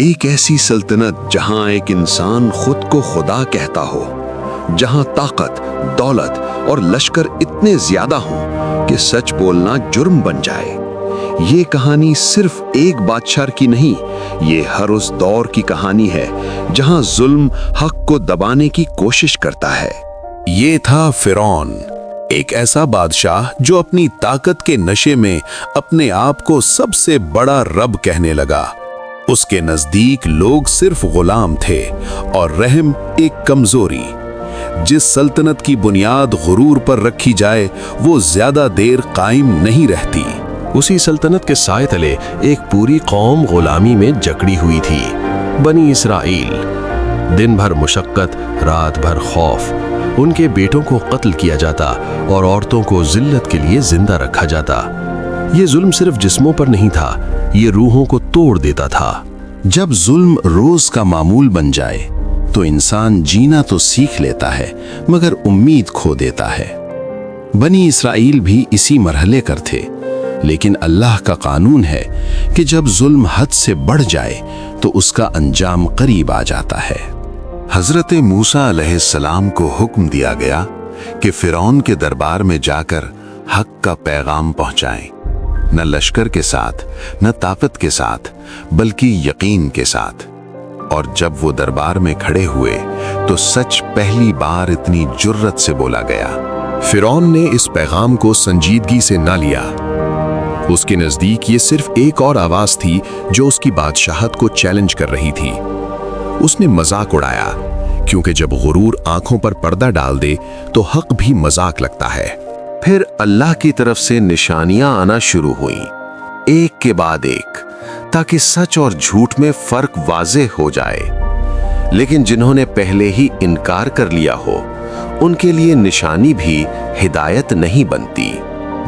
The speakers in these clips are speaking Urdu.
ایک ایسی سلطنت جہاں ایک انسان خود کو خدا کہتا ہو، جہاں طاقت، دولت اور لشکر اتنے زیادہ ہوں کہ سچ بولنا جرم بن جائے۔ یہ کہانی صرف ایک بادشاہ کی نہیں، یہ ہر اس دور کی کہانی ہے جہاں ظلم حق کو دبانے کی کوشش کرتا ہے۔ یہ تھا فرعون، ایک ایسا بادشاہ جو اپنی طاقت کے نشے میں اپنے آپ کو سب سے بڑا رب کہنے لگا۔ اس کے نزدیک لوگ صرف غلام تھے اور رحم ایک کمزوری۔ جس سلطنت کی بنیاد غرور پر رکھی جائے وہ زیادہ دیر قائم نہیں رہتی۔ اسی سلطنت کے سائے تلے ایک پوری قوم غلامی میں جکڑی ہوئی تھی، بنی اسرائیل۔ دن بھر مشقت، رات بھر خوف، ان کے بیٹوں کو قتل کیا جاتا اور عورتوں کو ذلت کے لیے زندہ رکھا جاتا۔ یہ ظلم صرف جسموں پر نہیں تھا، یہ روحوں کو توڑ دیتا تھا۔ جب ظلم روز کا معمول بن جائے تو انسان جینا تو سیکھ لیتا ہے مگر امید کھو دیتا ہے۔ بنی اسرائیل بھی اسی مرحلے پر تھے، لیکن اللہ کا قانون ہے کہ جب ظلم حد سے بڑھ جائے تو اس کا انجام قریب آ جاتا ہے۔ حضرت موسیٰ علیہ السلام کو حکم دیا گیا کہ فرعون کے دربار میں جا کر حق کا پیغام پہنچائیں، نہ لشکر کے ساتھ، نہ طاقت کے ساتھ، بلکہ یقین کے ساتھ۔ اور جب وہ دربار میں کھڑے ہوئے تو سچ پہلی بار اتنی جرت سے بولا گیا۔ فرعون نے اس پیغام کو سنجیدگی سے نہ لیا۔ اس کے نزدیک یہ صرف ایک اور آواز تھی جو اس کی بادشاہت کو چیلنج کر رہی تھی۔ اس نے مذاق اڑایا، کیونکہ جب غرور آنکھوں پر پردہ ڈال دے تو حق بھی مذاق لگتا ہے۔ پھر اللہ کی طرف سے نشانیاں آنا شروع ہوئیں، ایک کے بعد ایک، تاکہ سچ اور جھوٹ میں فرق واضح ہو جائے۔ لیکن جنہوں نے پہلے ہی انکار کر لیا ہو، ان کے لیے نشانی بھی ہدایت نہیں بنتی۔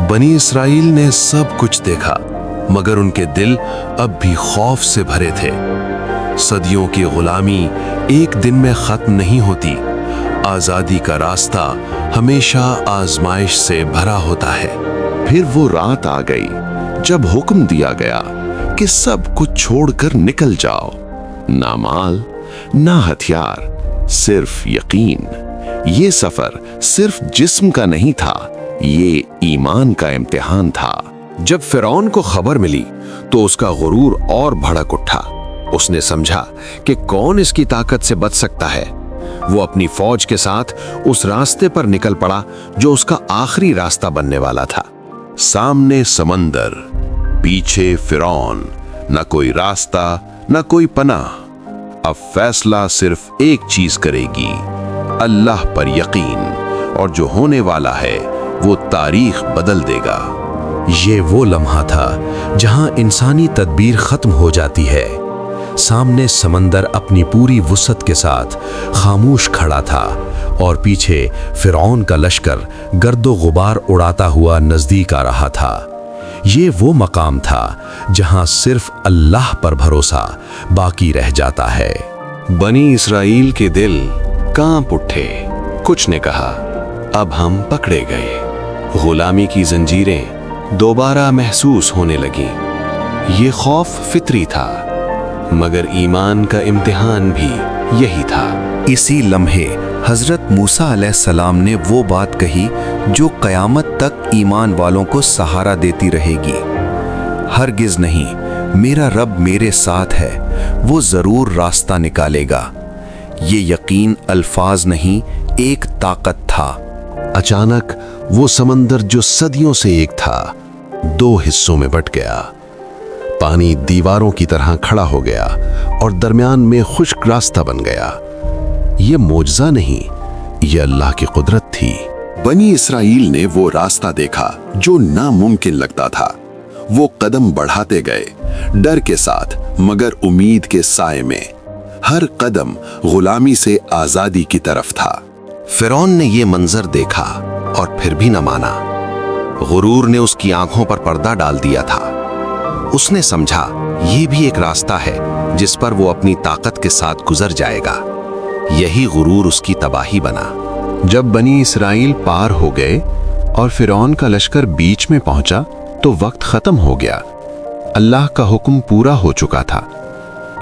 بنی اسرائیل نے سب کچھ دیکھا، مگر ان کے دل اب بھی خوف سے بھرے تھے۔ صدیوں کی غلامی ایک دن میں ختم نہیں ہوتی۔ آزادی کا راستہ ہمیشہ آزمائش سے بھرا ہوتا ہے۔ پھر وہ رات آ گئی جب حکم دیا گیا کہ سب کچھ چھوڑ کر نکل جاؤ، نہ مال، نہ ہتھیار، صرف یقین۔ یہ سفر صرف جسم کا نہیں تھا، یہ ایمان کا امتحان تھا۔ جب فرعون کو خبر ملی تو اس کا غرور اور بھڑک اٹھا۔ اس نے سمجھا کہ کون اس کی طاقت سے بچ سکتا ہے۔ وہ اپنی فوج کے ساتھ اس راستے پر نکل پڑا جو اس کا آخری راستہ بننے والا تھا۔ سامنے سمندر، پیچھے فرعون، نہ کوئی راستہ، نہ کوئی پناہ۔ اب فیصلہ صرف ایک چیز کرے گی، اللہ پر یقین، اور جو ہونے والا ہے وہ تاریخ بدل دے گا۔ یہ وہ لمحہ تھا جہاں انسانی تدبیر ختم ہو جاتی ہے۔ سامنے سمندر اپنی پوری وسعت کے ساتھ خاموش کھڑا تھا، اور پیچھے فرعون کا لشکر گرد و غبار اڑاتا ہوا نزدیک آ رہا تھا۔ یہ وہ مقام تھا جہاں صرف اللہ پر بھروسہ باقی رہ جاتا ہے۔ بنی اسرائیل کے دل کانپ اٹھے۔ کچھ نے کہا، اب ہم پکڑے گئے۔ غلامی کی زنجیریں دوبارہ محسوس ہونے لگیں۔ یہ خوف فطری تھا، مگر ایمان کا امتحان بھی یہی تھا۔ اسی لمحے حضرت موسیٰ علیہ السلام نے وہ بات کہی جو قیامت تک ایمان والوں کو سہارا دیتی رہے گی۔ ہرگز نہیں، میرا رب میرے ساتھ ہے، وہ ضرور راستہ نکالے گا۔ یہ یقین الفاظ نہیں، ایک طاقت تھا۔ اچانک وہ سمندر جو صدیوں سے ایک تھا، دو حصوں میں بٹ گیا۔ پانی دیواروں کی طرح کھڑا ہو گیا اور درمیان میں خشک راستہ بن گیا۔ یہ معجزہ نہیں، یہ اللہ کی قدرت تھی۔ بنی اسرائیل نے وہ راستہ دیکھا جو ناممکن لگتا تھا۔ وہ قدم بڑھاتے گئے، ڈر کے ساتھ مگر امید کے سائے میں۔ ہر قدم غلامی سے آزادی کی طرف تھا۔ فرعون نے یہ منظر دیکھا اور پھر بھی نہ مانا۔ غرور نے اس کی آنکھوں پر پردہ ڈال دیا تھا۔ اس نے سمجھا یہ بھی ایک راستہ ہے جس پر وہ اپنی طاقت کے ساتھ گزر جائے گا۔ یہی غرور اس کی تباہی بنا۔ جب بنی اسرائیل پار ہو گئے اور فرعون کا لشکر بیچ میں پہنچا تو وقت ختم ہو گیا۔ اللہ کا حکم پورا ہو چکا تھا۔